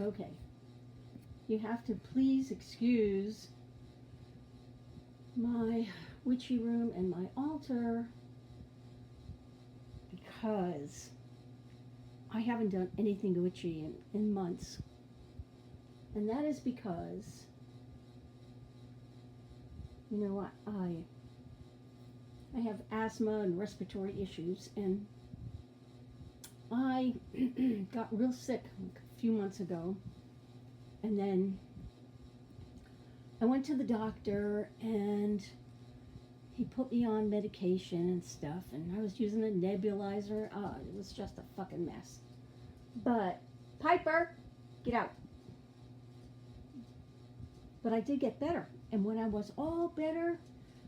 Okay. You have to please excuse my witchy room and my altar because I haven't done anything witchy in months. And that is because, you know what, I have asthma and respiratory issues, and I got real sick a few months ago, and then I went to the doctor, and he put me on medication and stuff, and I was using a nebulizer. It was just a fucking mess. But, Piper, get out. But I did get better. And when I was all better,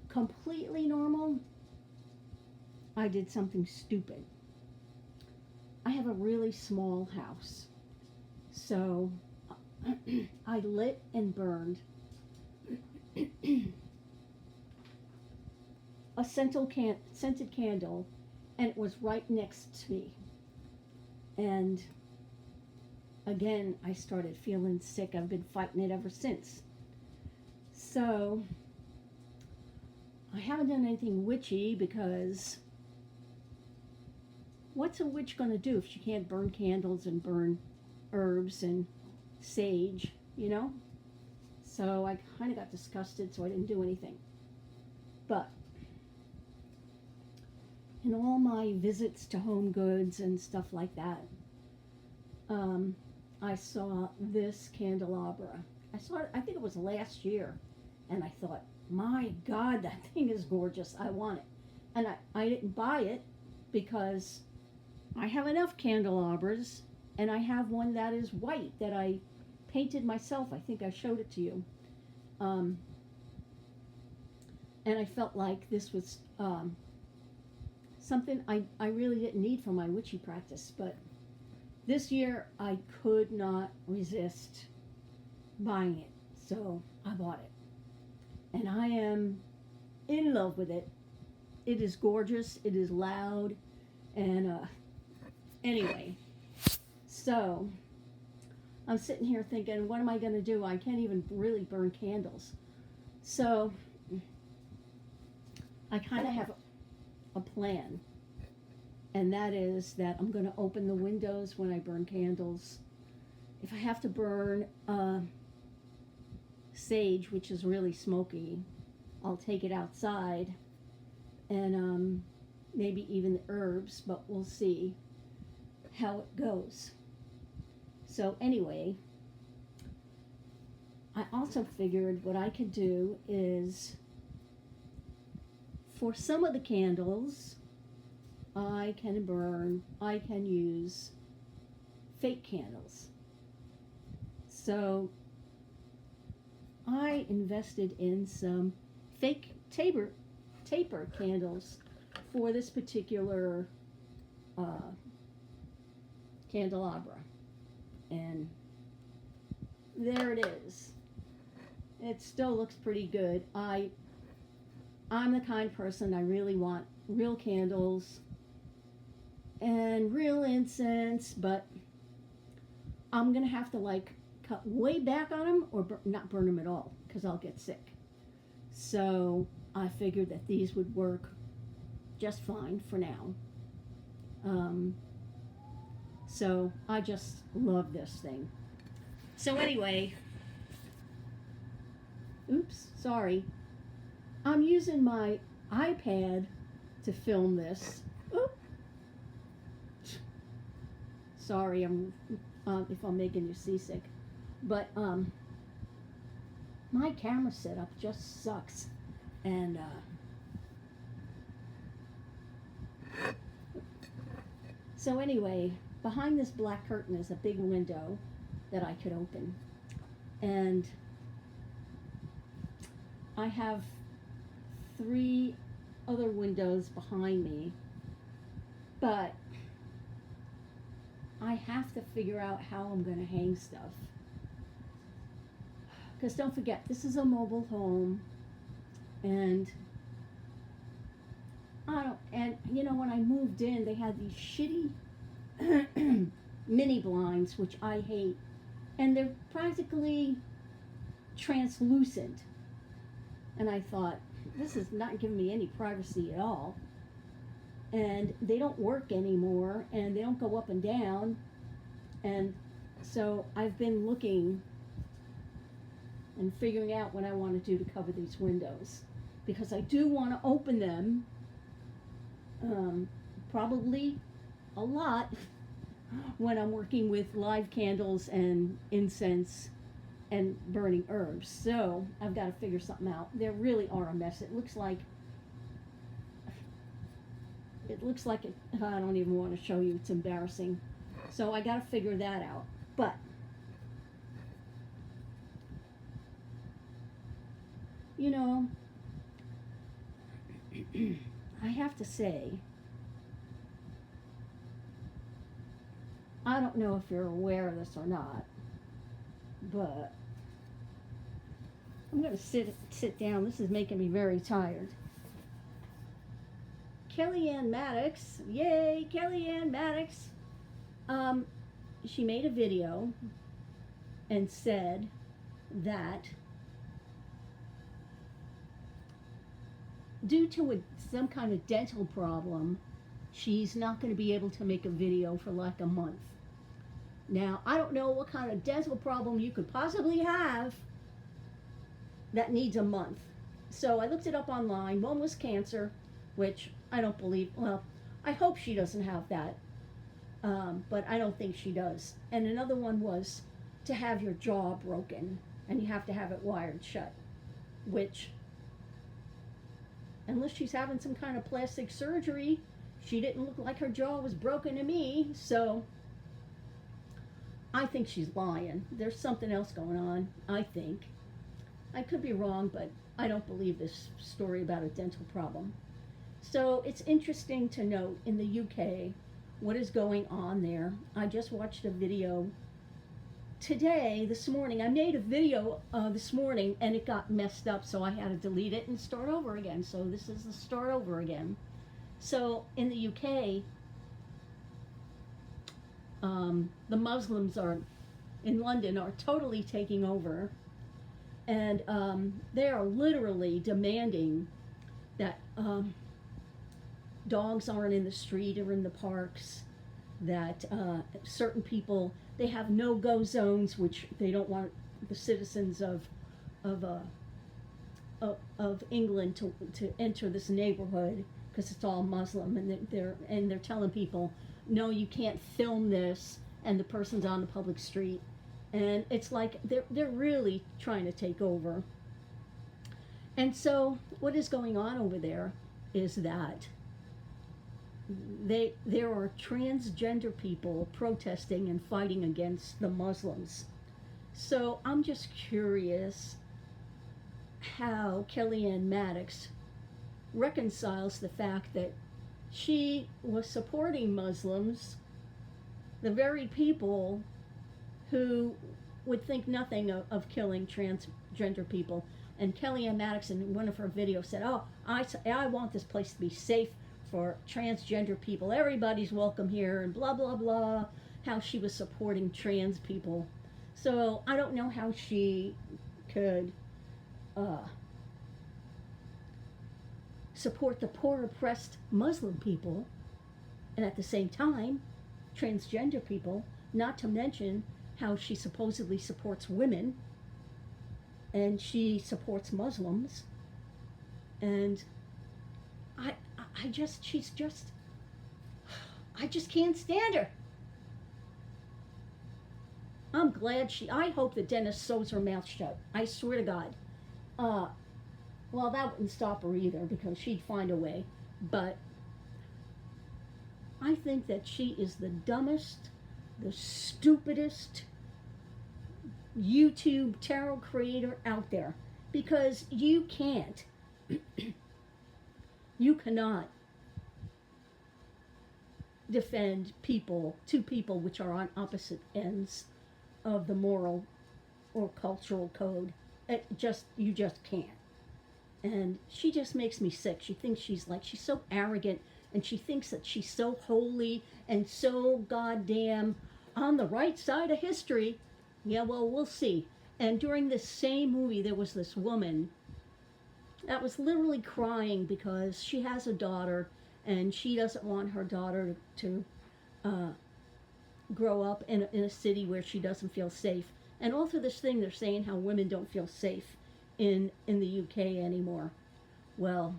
completely normal, I did something stupid. I have a really small house. So I lit and burned a scented candle, and it was right next to me. And again, I started feeling sick. I've been fighting it ever since. So I haven't done anything witchy because what's a witch going to do if she can't burn candles and burn herbs and sage, you know? So I kind of got disgusted, so I didn't do anything. But in all my visits to Home Goods and stuff like that, I saw this candelabra. I saw it, I think it was last year, and I thought, my God, that thing is gorgeous. I want it. And I didn't buy it because I have enough candelabras, and I have one that is white that I painted myself. I think I showed it to you. And I felt like this was something I really didn't need for my witchy practice. But this year I could not resist buying it. So I bought it. And I am in love with it. It is gorgeous. It is loud. And anyway, so I'm sitting here thinking, what am I going to do? I can't even really burn candles. So I kind of have a plan. And that is that I'm going to open the windows when I burn candles. If I have to burn sage, which is really smoky, I'll take it outside. And maybe even the herbs, but we'll see how it goes. So anyway, I also figured what I could do is, for some of the candles, I can use fake candles. So I invested in some fake taper candles for this particular candelabra. And there it is. It still looks pretty good. I'm the kind of person, I really want real candles and real incense, but I'm going to have to like cut way back on them or not burn them at all because I'll get sick. So I figured that these would work just fine for now. So I just love this thing. So anyway, oops, sorry. I'm using my iPad to film this. Oop. Sorry, if I'm making you seasick. But my camera setup just sucks. And so anyway, behind this black curtain is a big window that I could open. And I have 3 other windows behind me, but I have to figure out how I'm going to hang stuff. Because don't forget, this is a mobile home, and you know, when I moved in, they had these shitty mini blinds, which I hate. and they're practically translucent. And I thought, this is not giving me any privacy at all. And they don't work anymore, and they don't go up and down. And so I've been looking and figuring out what I want to do to cover these windows, because I do want to open them, probably a lot when I'm working with live candles and incense and burning herbs. So I've got to figure something out. They really are a mess. It looks like it, I don't even want to show you. It's embarrassing. So I got to figure that out. But you know, I have to say, I don't know if you're aware of this or not, but I'm going to sit down. This is making me very tired. Kellyanne Maddox, yay, Kellyanne Maddox. She made a video and said that due to some kind of dental problem, she's not going to be able to make a video for like a month. Now, I don't know what kind of dental problem you could possibly have that needs a month. So I looked it up online. One was cancer, which I don't believe, well, I hope she doesn't have that, but I don't think she does. And another one was to have your jaw broken, and you have to have it wired shut, which, unless she's having some kind of plastic surgery, she didn't look like her jaw was broken to me, so I think she's lying. There's something else going on, I think. I could be wrong, but I don't believe this story about a dental problem. So it's interesting to note in the UK what is going on there. I just watched a video this morning. I made a video this morning and it got messed up, so I had to delete it and start over again. So this is the start over again. So in the UK, the Muslims in London are totally taking over, and they are literally demanding that dogs aren't in the street or in the parks, that certain people, they have no-go zones, which they don't want the citizens of England to enter this neighborhood, because it's all Muslim, and they're telling people, no, you can't film this, and the person's on the public street. And it's like they're really trying to take over. And so what is going on over there is that there are transgender people protesting and fighting against the Muslims. So I'm just curious how Kellyanne Maddox reconciles the fact that she was supporting Muslims, the very people who would think nothing of killing transgender people. And Kellyanne Maddox, in one of her videos, said, oh, I want this place to be safe for transgender people. Everybody's welcome here, and blah, blah, blah, how she was supporting trans people. So I don't know how she could support the poor, oppressed Muslim people, and at the same time, transgender people, not to mention how she supposedly supports women, and she supports Muslims, and I just can't stand her. I'm glad I hope that Dennis sews her mouth shut. I swear to God. Well, that wouldn't stop her either, because she'd find a way, but I think that she is the dumbest, the stupidest YouTube tarot creator out there, because you cannot defend two people which are on opposite ends of the moral or cultural code. You just can't. And she just makes me sick. She thinks she's so arrogant, and she thinks that she's so holy and so goddamn on the right side of history. Yeah, well, we'll see. And during this same movie, there was this woman that was literally crying because she has a daughter and she doesn't want her daughter to uh, grow up in a city where she doesn't feel safe. And all through this thing, they're saying how women don't feel safe in the UK anymore. Well,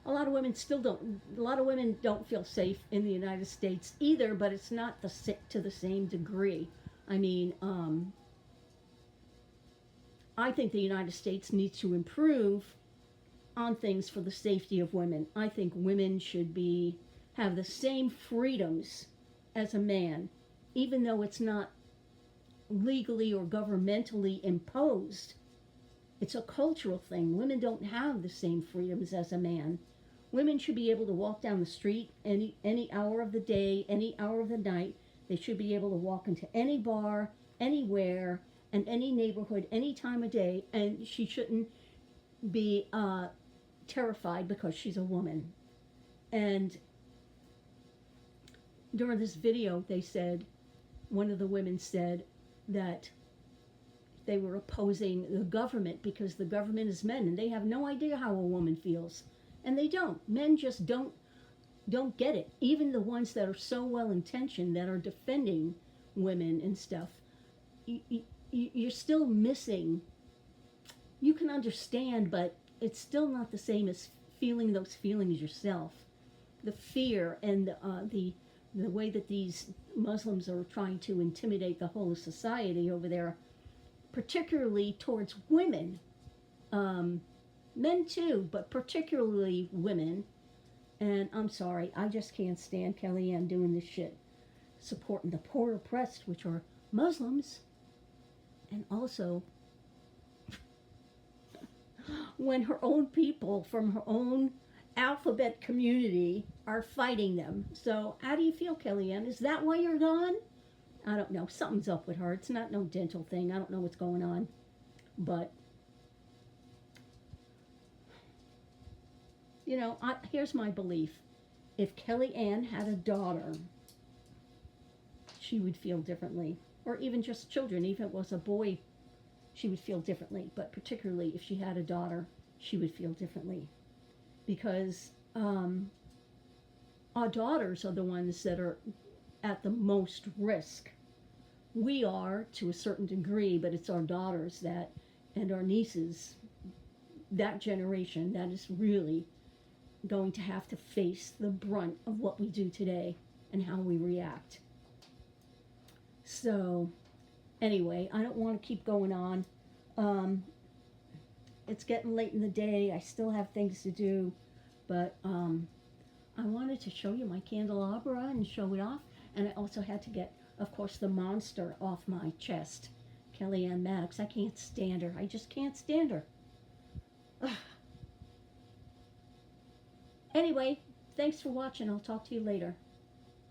a lot of women don't feel safe in the United States either, but it's not to the same degree. I mean, I think the United States needs to improve on things for the safety of women. I think women should be have the same freedoms as a man, even though it's not legally or governmentally imposed. It's a cultural thing. Women don't have the same freedoms as a man. Women should be able to walk down the street any hour of the day, any hour of the night. They should be able to walk into any bar, anywhere, and any neighborhood, any time of day, and she shouldn't be terrified because she's a woman. And during this video, they said, one of the women said that they were opposing the government because the government is men and they have no idea how a woman feels. And they don't. Men just don't get it. Even the ones that are so well intentioned that are defending women and stuff, you're still missing. You can understand, but it's still not the same as feeling those feelings yourself. The fear and the way that these Muslims are trying to intimidate the whole society over there, particularly towards women, men too, but particularly women. And I'm sorry, I just can't stand Kellyanne doing this shit, supporting the poor oppressed, which are Muslims, and also when her own people from her own alphabet community are fighting them. So how do you feel, Kellyanne? Is that why you're gone? I don't know. Something's up with her. It's not no dental thing. I don't know what's going on. But, you know, here's my belief. If Kellyanne had a daughter, she would feel differently. Or even just children. Even if it was a boy, she would feel differently. But particularly if she had a daughter, she would feel differently. Because our daughters are the ones that are at the most risk. We are to a certain degree, but it's our daughters that, and our nieces, that generation that is really going to have to face the brunt of what we do today and how we react. So, anyway, I don't want to keep going on. It's getting late in the day. I still have things to do, but I wanted to show you my candelabra and show it off. And I also had to get, of course, the monster off my chest. Kellyanne Maddox. I can't stand her. I just can't stand her. Ugh. Anyway, thanks for watching. I'll talk to you later.